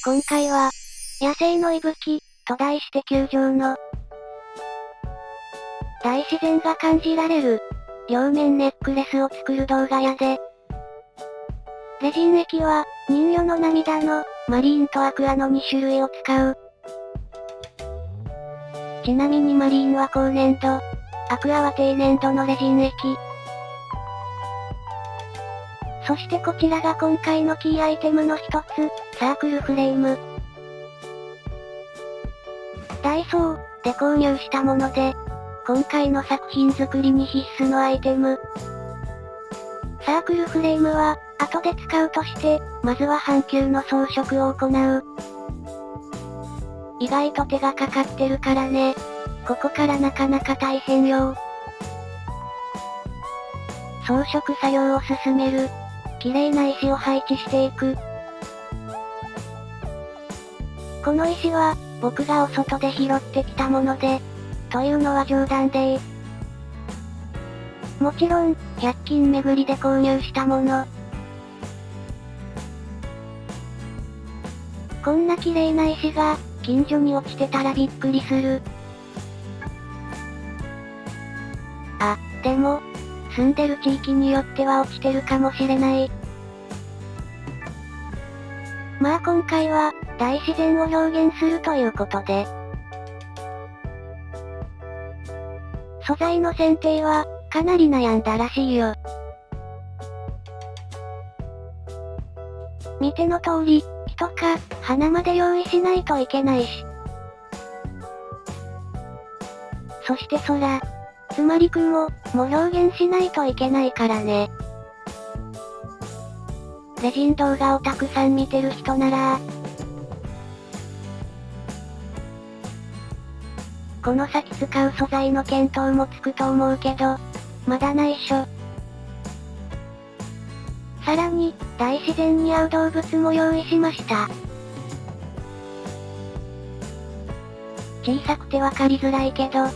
今回は、野生の息吹、と題して球場の、大自然が感じられる、両面ネックレスを作る動画やで。レジン液は、人魚の涙の、マリーンとアクアの2種類を使う。ちなみにマリーンは高粘度、アクアは低粘度のレジン液。そしてこちらが今回のキーアイテムの一つ、サークルフレーム。ダイソーで購入したもので、今回の作品作りに必須のアイテム。サークルフレームは、後で使うとして、まずは半球の装飾を行う。意外と手がかかってるからね。ここからなかなか大変よ。装飾作業を進める。綺麗な石を配置していく。この石は、僕がお外で拾ってきたもので、というのは冗談でもちろん、100均巡りで購入したもの。こんな綺麗な石が、近所に落ちてたらびっくりする。あ、でも、住んでる地域によっては落ちてるかもしれない。まあ今回は、大自然を表現するということで。素材の選定は、かなり悩んだらしいよ。見ての通り、木とか、花まで用意しないといけないし。そして空。つまり雲、も表現しないといけないからね。レジン動画をたくさん見てる人なら、この先使う素材の検討もつくと思うけど、まだ内緒。さらに、大自然に合う動物も用意しました。小さくてわかりづらいけど、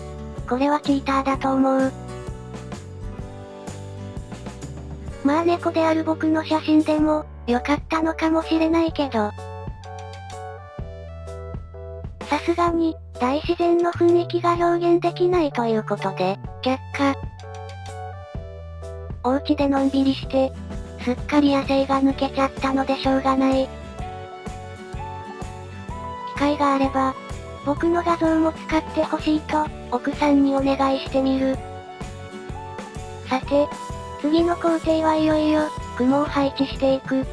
これはチーターだと思う。まあ猫である僕の写真でも、良かったのかもしれないけど。さすがに、大自然の雰囲気が表現できないということで、却下。お家でのんびりして、すっかり野生が抜けちゃったのでしょうがない。機会があれば、僕の画像も使ってほしいと、奥さんにお願いしてみる。さて、次の工程はいよいよ、雲を配置していく。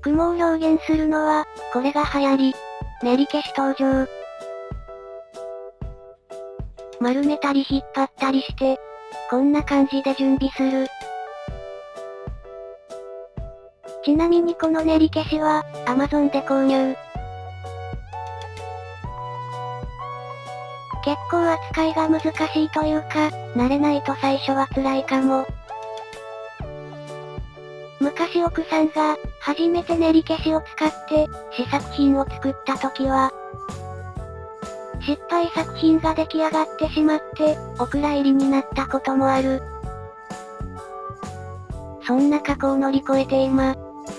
雲を表現するのは、これが流行り。練り消し登場。丸めたり引っ張ったりして、こんな感じで準備する。ちなみにこの練り消しは、Amazon で購入。結構扱いが難しいというか、慣れないと最初は辛いかも。昔奥さんが、初めて練り消しを使って、試作品を作った時は、失敗作品が出来上がってしまって、お蔵入りになったこともある。そんな過去を乗り越えて今、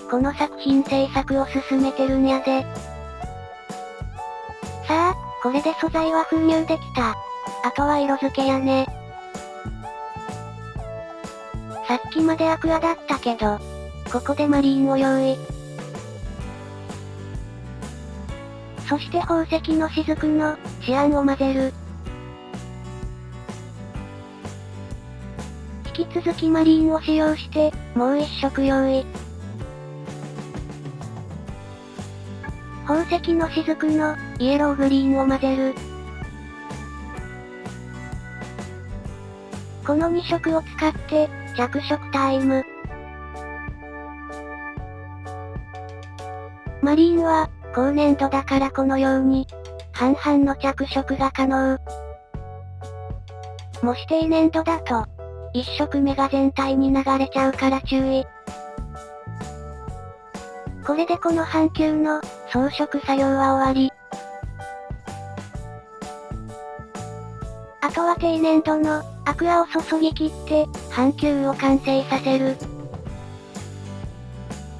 この作品制作を進めてるんやで。さあ、これで素材は封入できた。あとは色付けやね。さっきまでアクアだったけど、ここでマリーンを用意。そして宝石の雫のシアンを混ぜる。引き続きマリーンを使用して、もう一色用意。宝石の雫のイエローグリーンを混ぜる。この2色を使って、着色タイム。マリーンは、高粘度だからこのように、半々の着色が可能。もし低粘度だと、1色目が全体に流れちゃうから注意。これでこの半球の装飾作業は終わり。あとは低粘度のアクアを注ぎ切って、半球を完成させる。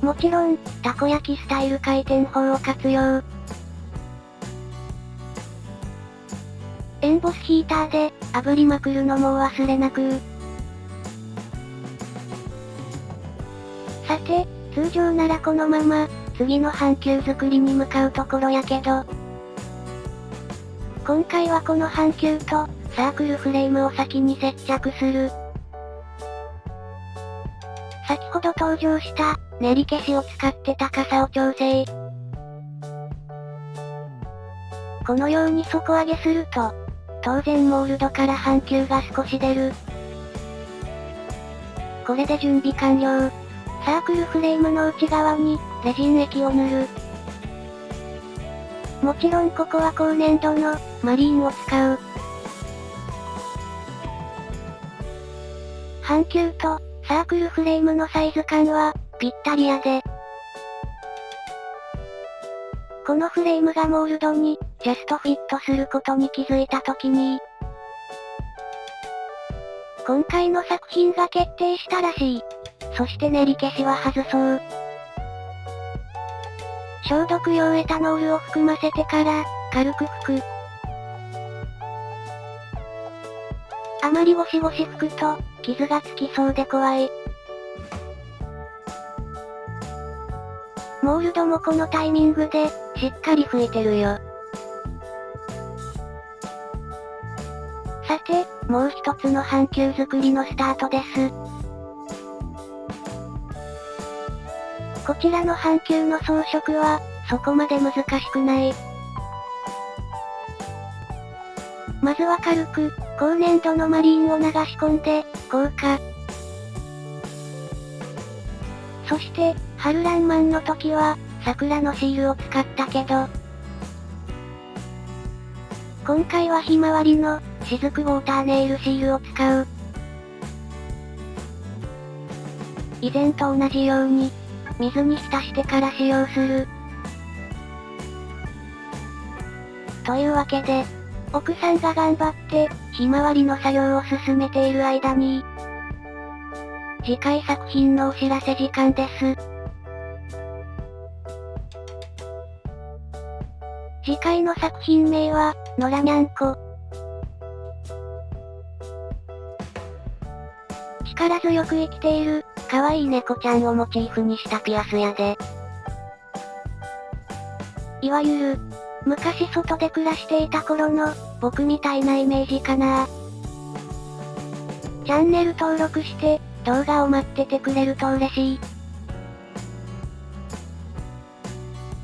もちろん、たこ焼きスタイル回転法を活用。エンボスヒーターで、炙りまくるのも忘れなく。さて、通常ならこのまま、次の半球作りに向かうところやけど、今回はこの半球と、サークルフレームを先に接着する。先ほど登場した、練り消しを使って高さを調整。このように底上げすると、当然モールドから半球が少し出る。これで準備完了。サークルフレームの内側に、レジン液を塗る。もちろんここは高粘度の、マリーンを使う。半球と、サークルフレームのサイズ感は、ぴったりやで。このフレームがモールドに、ジャストフィットすることに気づいた時に、今回の作品が決定したらしい。そして練り消しは外そう。消毒用エタノールを含ませてから、軽く拭く。あまりゴシゴシ拭くと、傷がつきそうで怖い。モールドもこのタイミングで、しっかり拭いてるよ。さて、もう一つの半球作りのスタートです。こちらの半球の装飾は、そこまで難しくない。まずは軽く、高粘度のマリーンを流し込んで、硬化。そして、春らんまんの時は、桜のシールを使ったけど、今回はひまわりの、雫ウォーターネイルシールを使う。以前と同じように、水に浸してから使用する。というわけで、奥さんが頑張って、ひまわりの作業を進めている間に、次回作品のお知らせ時間です。次回の作品名は、野良にゃんこ。力強く生きている、可愛い猫ちゃんをモチーフにしたピアスやで。いわゆる、昔外で暮らしていた頃の、僕みたいなイメージかな。チャンネル登録して、動画を待っててくれると嬉しい。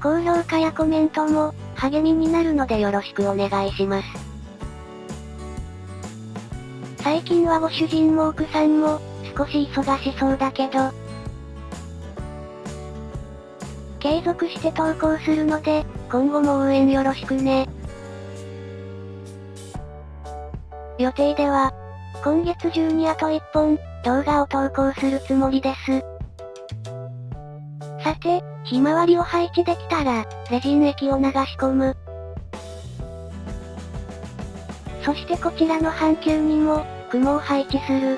高評価やコメントも、励みになるのでよろしくお願いします。最近はご主人も奥さんも、少し忙しそうだけど、継続して投稿するので、今後も応援よろしくね。予定では、今月中にあと1本、動画を投稿するつもりです。さて、ひまわりを配置できたら、レジン液を流し込む。そしてこちらの半球にも、雲を配置する。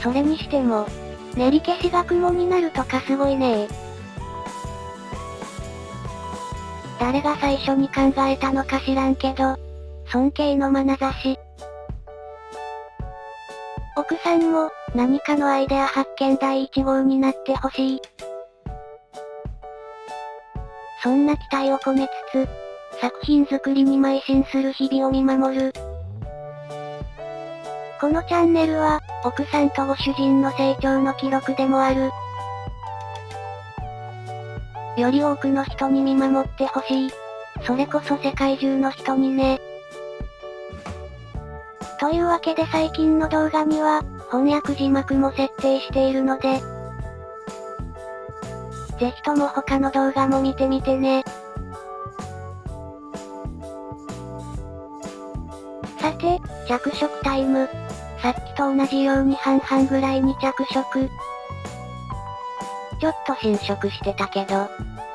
それにしても、練り消しが雲になるとかすごいね。誰が最初に考えたのか知らんけど、尊敬の眼差し。奥さんも、何かのアイデア発見第1号になってほしい。そんな期待を込めつつ、作品作りに邁進する日々を見守る。このチャンネルは、奥さんとご主人の成長の記録でもある。より多くの人に見守ってほしい。それこそ世界中の人にね。というわけで最近の動画には、翻訳字幕も設定しているので、ぜひとも他の動画も見てみてね。さて、着色タイム。さっきと同じように半々ぐらいに着色。ちょっと侵食してたけど、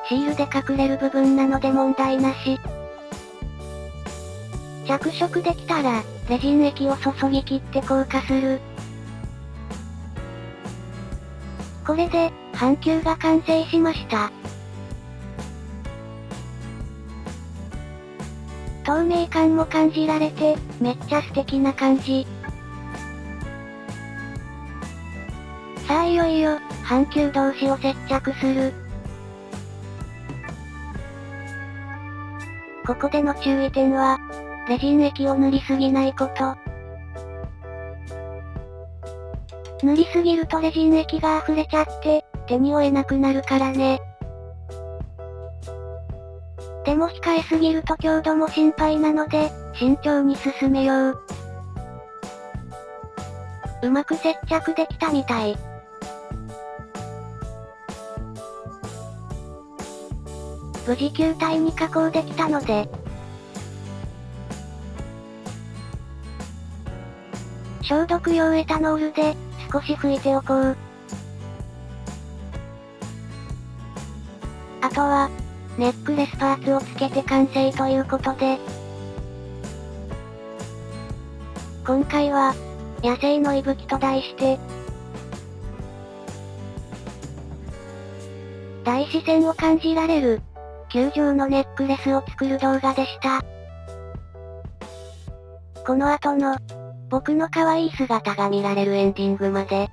シールで隠れる部分なので問題なし。着色できたら、レジン液を注ぎ切って硬化する。これで、半球が完成しました。透明感も感じられて、めっちゃ素敵な感じ。さあいよいよ、半球同士を接着する。ここでの注意点は、レジン液を塗りすぎないこと。塗りすぎるとレジン液が溢れちゃって、手に負えなくなるからね。でも控えすぎると強度も心配なので、慎重に進めよう。うまく接着できたみたい。無事球体に加工できたので、消毒用エタノールで、少し拭いておこう。あとは、ネックレスパーツをつけて完成ということで。今回は、野生の息吹と題して、大自然を感じられる、球状のネックレスを作る動画でした。この後の、僕の可愛い姿が見られるエンディングまで。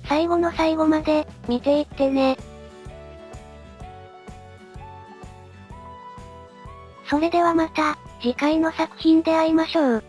最後の最後まで、見ていってね。それではまた、次回の作品で会いましょう。